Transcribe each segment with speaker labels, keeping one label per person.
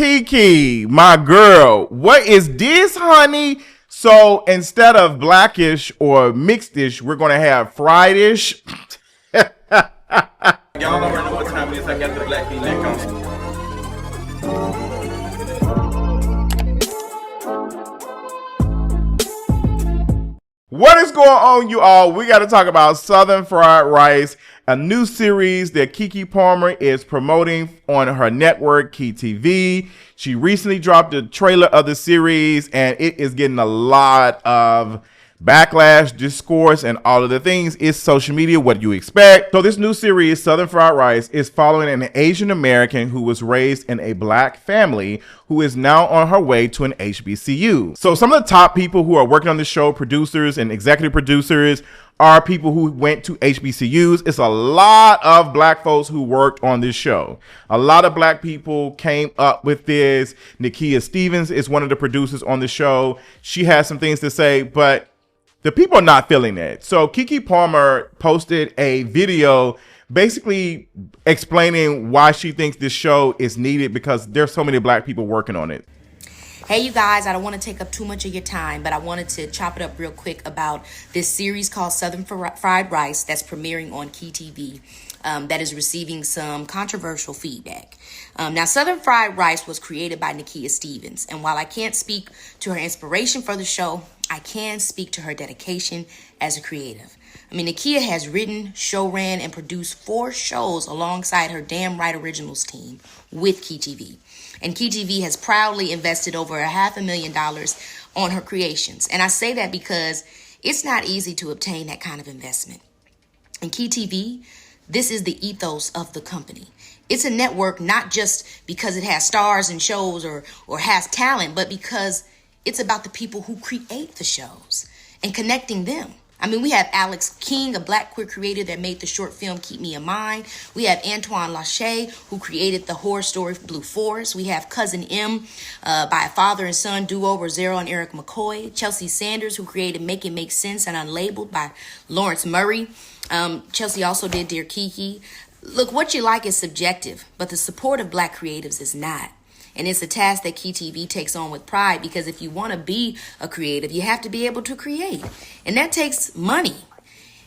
Speaker 1: KeKe, my girl, what is this, honey? So instead of blackish or mixedish, we're gonna have friedish.
Speaker 2: Y'all already know what time it is. I got the black V-neck on.
Speaker 1: What is going on, you all? We got to talk about Southern Fried Rice, a new series that Kiki Palmer is promoting on her network, KeTV. She recently dropped the trailer of the series, and it is getting a lot of backlash, discourse, and all of the things. It's social media. What do you expect? So this new series, Southern Fried Rice, is following an Asian American who was raised in a black family who is now on her way to an HBCU. So some of the top people who are working on the show, producers and executive producers, are people who went to HBCUs. It's a lot of black folks who worked on this show. A lot of black people came up with this. Nakia Stevens is one of the producers on the show. She has some things to say, but the people are not feeling it. So Kiki Palmer posted a video basically explaining why she thinks this show is needed because there's so many black people working on it.
Speaker 3: Hey, you guys, I don't want to take up too much of your time, but I wanted to chop it up real quick about this series called Southern Fried Rice that's premiering on KeTV. That is receiving some controversial feedback. Now, Southern Fried Rice was created by Nakia Stevens, and while I can't speak to her inspiration for the show, I can speak to her dedication as a creative. I mean, Nakia has written, show ran, and produced 4 shows alongside her Damn Right Originals team with KeTV. And KeTV has proudly invested over $500,000 on her creations. And I say that because it's not easy to obtain that kind of investment. And KeTV, this is the ethos of the company. It's a network not just because it has stars and shows or has talent, but because it's about the people who create the shows and connecting them. I mean, we have Alex King, a black queer creator that made the short film Keep Me in Mind. We have Antoine Lachey, who created the horror story Blue Forest. We have Cousin M by a father and son duo, Rosero and Eric McCoy. Chelsea Sanders, who created Make It Make Sense and Unlabeled by Lawrence Murray. Chelsea also did Dear Kiki. Look, what you like is subjective, but the support of black creatives is not. And it's a task that KeTV takes on with pride because if you want to be a creative, you have to be able to create. And that takes money.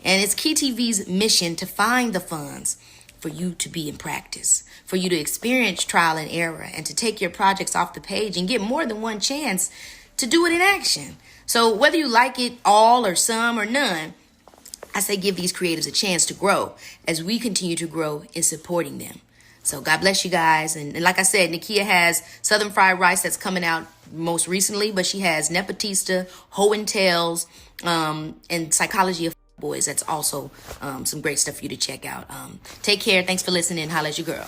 Speaker 3: And it's KeTV's mission to find the funds for you to be in practice, for you to experience trial and error, and to take your projects off the page and get more than one chance to do it in action. So whether you like it all or some or none, I say give these creatives a chance to grow as we continue to grow in supporting them. So God bless you guys. And like I said, Nakia has Southern Fried Rice that's coming out most recently, but she has Nepotista, Ho and Tails, and Psychology of Boys. That's also some great stuff for you to check out. Take care. Thanks for listening. Holla at your girl.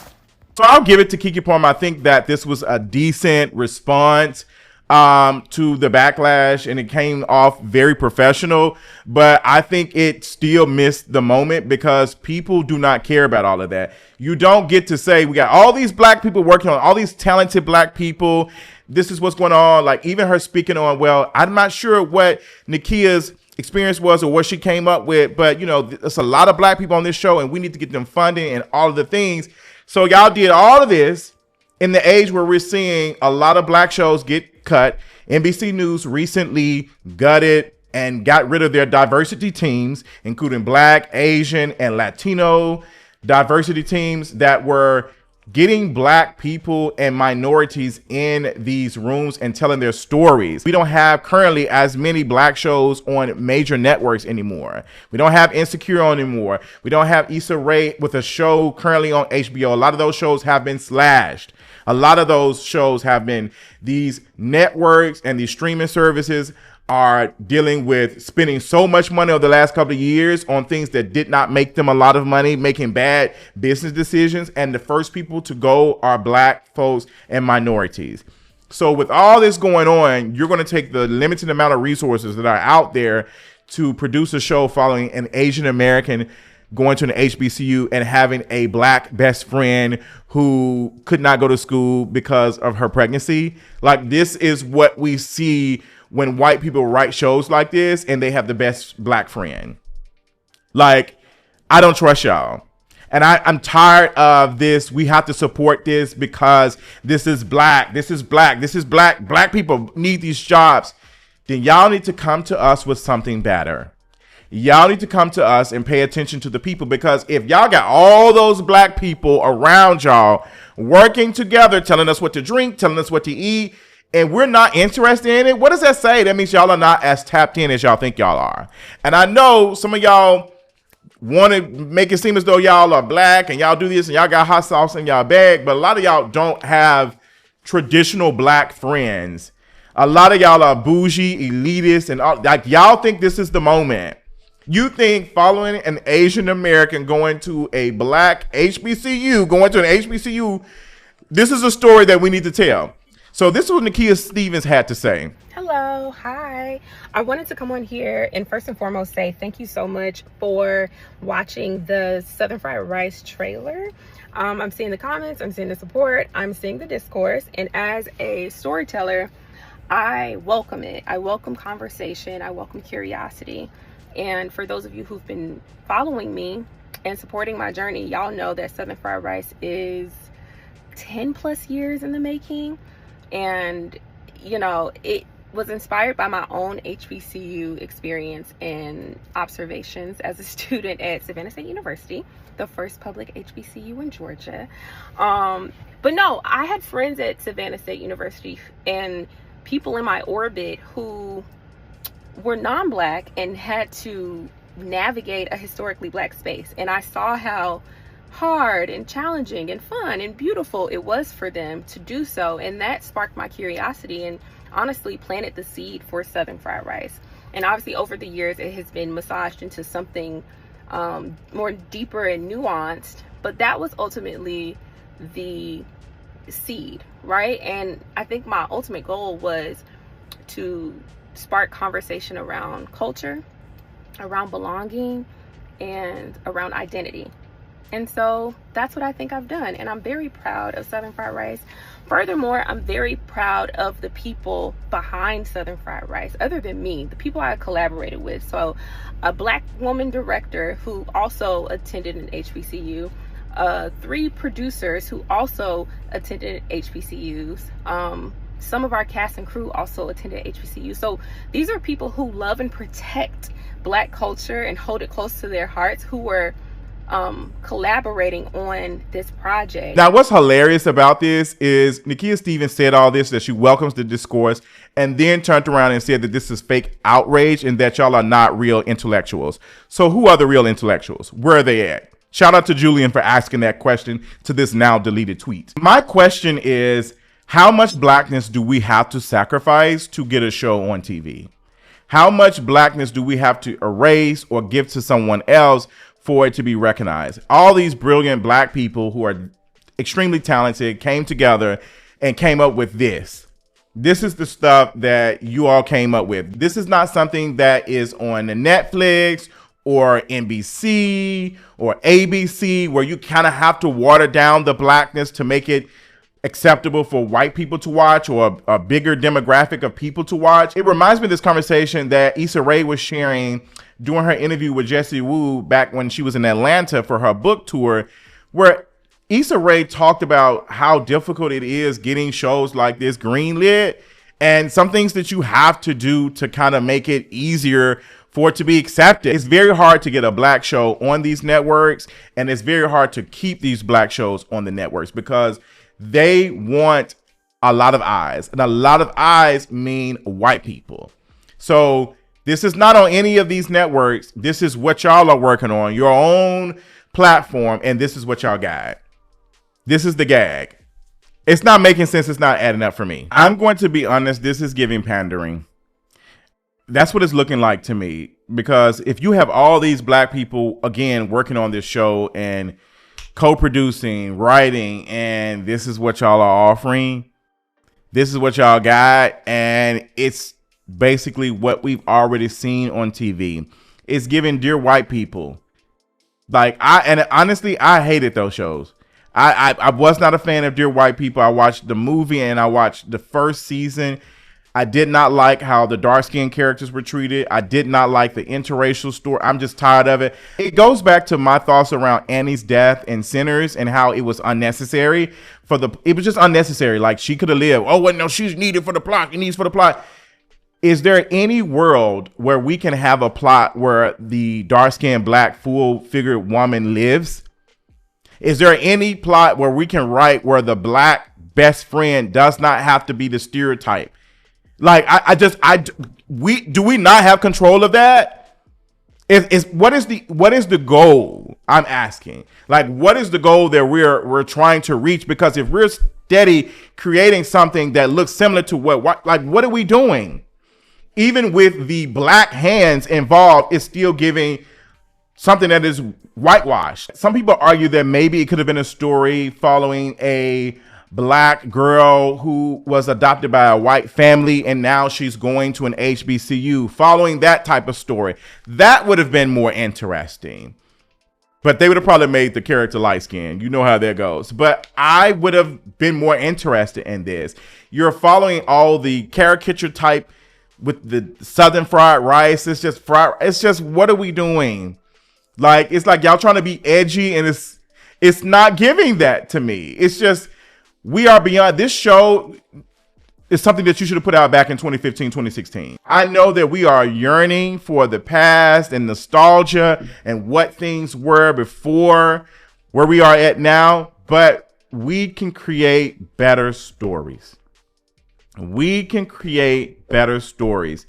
Speaker 1: So I'll give it to Kiki Palmer. I think that this was a decent response to the backlash, and it came off very professional, but I think it still missed the moment because people do not care about all of that. You don't get to say, we got all these black people working on all these talented black people. This is what's going on. Like even her speaking on, well, I'm not sure what Nakia's experience was or what she came up with, but you know, there's a lot of black people on this show and we need to get them funding and all of the things. So y'all did all of this in the age where we're seeing a lot of black shows get cut. NBC News recently gutted and got rid of their diversity teams, including Black, Asian, and Latino diversity teams that were getting black people and minorities in these rooms and telling their stories. We don't have currently as many black shows on major networks anymore. We don't have Insecure on anymore. We don't have Issa Rae with a show currently on HBO. A lot of those shows have been slashed. A lot of those shows have been, these networks and these streaming services are dealing with spending so much money over the last couple of years on things that did not make them a lot of money, making bad business decisions. And the first people to go are black folks and minorities. So with all this going on, you're going to take the limited amount of resources that are out there to produce a show following an Asian American going to an HBCU and having a black best friend who could not go to school because of her pregnancy. Like, this is what we see when white people write shows like this and they have the best black friend. Like, I don't trust y'all. And I'm tired of this. We have to support this because this is black. This is black. This is black. Black people need these jobs. Then y'all need to come to us with something better. Y'all need to come to us and pay attention to the people, because if y'all got all those black people around y'all working together, telling us what to drink, telling us what to eat, and we're not interested in it, what does that say? That means y'all are not as tapped in as y'all think y'all are. And I know some of y'all want to make it seem as though y'all are black and y'all do this and y'all got hot sauce in y'all bag, but a lot of y'all don't have traditional black friends. A lot of y'all are bougie, elitist, and all, like, y'all think this is the moment. You think following an Asian American going to a black HBCU, this is a story that we need to tell. So this is what Nakia Stevens had to say.
Speaker 4: Hello, hi. I wanted to come on here and first and foremost say thank you so much for watching the Southern Fried Rice trailer. I'm seeing the comments, I'm seeing the support, I'm seeing the discourse, and as a storyteller, I welcome it. I welcome conversation, I welcome curiosity. And for those of you who've been following me and supporting my journey, y'all know that Southern Fried Rice is 10 plus years in the making. And, you know, it was inspired by my own HBCU experience and observations as a student at Savannah State University, the first public HBCU in Georgia. But no, I had friends at Savannah State University and people in my orbit who were non-black and had to navigate a historically black space. And I saw how hard and challenging and fun and beautiful it was for them to do so. And that sparked my curiosity and honestly planted the seed for Southern Fried Rice. And obviously over the years, it has been massaged into something more deeper and nuanced. But that was ultimately the seed, right? And I think my ultimate goal was to spark conversation around culture, around belonging, and around identity. And so that's what I think I've done. And I'm very proud of Southern Fried Rice. Furthermore, I'm very proud of the people behind Southern Fried Rice, other than me, the people I collaborated with. So a black woman director who also attended an HBCU, 3 producers who also attended HBCUs, some of our cast and crew also attended HBCU. So these are people who love and protect black culture and hold it close to their hearts, who were collaborating on this project.
Speaker 1: Now, what's hilarious about this is Nakia Stevens said all this, that she welcomes the discourse, and then turned around and said that this is fake outrage and that y'all are not real intellectuals. So who are the real intellectuals? Where are they at? Shout out to Julian for asking that question to this now deleted tweet. My question is, how much blackness do we have to sacrifice to get a show on TV? How much blackness do we have to erase or give to someone else for it to be recognized? All these brilliant black people who are extremely talented came together and came up with this. This is the stuff that you all came up with. This is not something that is on Netflix or NBC or ABC, where you kind of have to water down the blackness to make it acceptable for white people to watch or a bigger demographic of people to watch. It reminds me of this conversation that Issa Rae was sharing during her interview with Jessie Wu back when she was in Atlanta for her book tour, where Issa Rae talked about how difficult it is getting shows like this greenlit and some things that you have to do to kind of make it easier for it to be accepted. It's very hard to get a black show on these networks, and it's very hard to keep these black shows on the networks because they want a lot of eyes, and a lot of eyes mean white people. So this is not on any of these networks. This is what y'all are working on, your own platform, and this is what y'all got. This is the gag. It's not making sense. It's not adding up for me. I'm going to be honest. This is giving pandering. That's what it's looking like to me, because if you have all these black people, again, working on this show and co-producing, writing, and this is what y'all are offering, this is what y'all got, and it's basically what we've already seen on TV. It's giving Dear White People. Honestly, I hated those shows. I was not a fan of Dear White People. I watched the movie and I watched the first season. I did not like how the dark-skinned characters were treated. I did not like the interracial story. I'm just tired of it. It goes back to my thoughts around Annie's death and Sinners and how it was unnecessary. It was just unnecessary. Like, she could have lived. Oh, well, no, she's needed for the plot. It needs for the plot. Is there any world where we can have a plot where the dark-skinned, black, full-figured woman lives? Is there any plot where we can write where the black best friend does not have to be the stereotype? Like, do we not have control of that? What is the goal? I'm asking. Like, what is the goal that we're trying to reach? Because if we're steady creating something that looks similar to what are we doing? Even with the black hands involved, it's still giving something that is whitewashed. Some people argue that maybe it could have been a story following a black girl who was adopted by a white family and now she's going to an HBCU, following that type of story. That would have been more interesting. But they would have probably made the character light skinned. You know how that goes. But I would have been more interested in this. You're following all the caricature type with the Southern fried rice. It's just what are we doing? Like, it's like y'all trying to be edgy and it's not giving that to me. It's just, we are beyond. This show is something that you should have put out back in 2015, 2016. I know that we are yearning for the past and nostalgia and what things were before where we are at now, but we can create better stories. We can create better stories.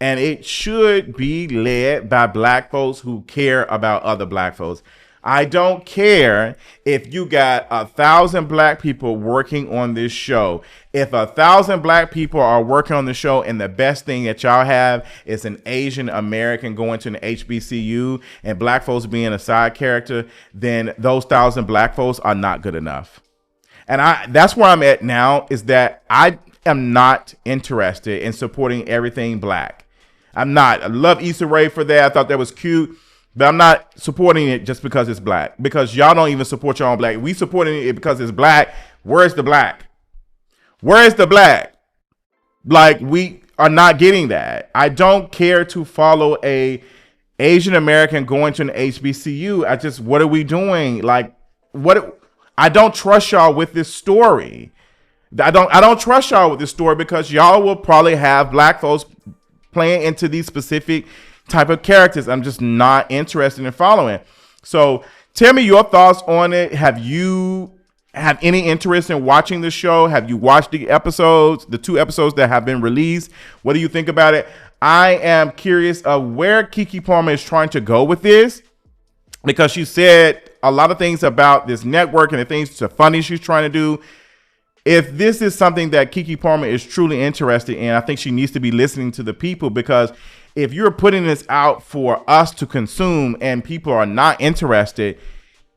Speaker 1: And it should be led by black folks who care about other black folks. I don't care if you got 1,000 black people working on this show. If 1,000 black people are working on the show and the best thing that y'all have is an Asian American going to an HBCU and black folks being a side character, then those 1,000 black folks are not good enough. And that's where I'm at now, is that I am not interested in supporting everything black. I'm not. I love Issa Rae for that. I thought that was cute. But I'm not supporting it just because it's black. Because y'all don't even support your own black. We supporting it because it's black. Where's the black? Where is the black? Like, we are not getting that. I don't care to follow a Asian American going to an HBCU. What are we doing? Like, I don't trust y'all with this story. I don't trust y'all with this story because y'all will probably have black folks playing into these specific type of characters. I'm just not interested in following. So tell me your thoughts on it. Have you have any interest in watching the show? Have you watched the episodes, the 2 episodes that have been released? What do you think about it? I am curious of where Kiki Palmer is trying to go with this, because she said a lot of things about this network and the things, the funding she's trying to do. If this is something that Kiki Palmer is truly interested in, I think she needs to be listening to the people, because if you're putting this out for us to consume and people are not interested,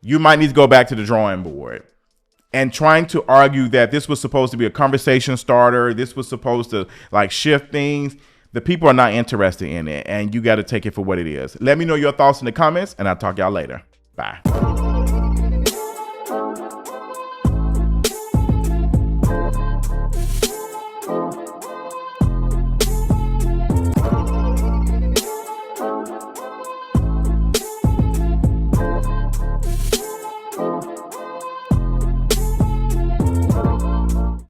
Speaker 1: you might need to go back to the drawing board and trying to argue that this was supposed to be a conversation starter. This was supposed to like shift things. The people are not interested in it, and you got to take it for what it is. Let me know your thoughts in the comments, and I'll talk y'all later. Bye.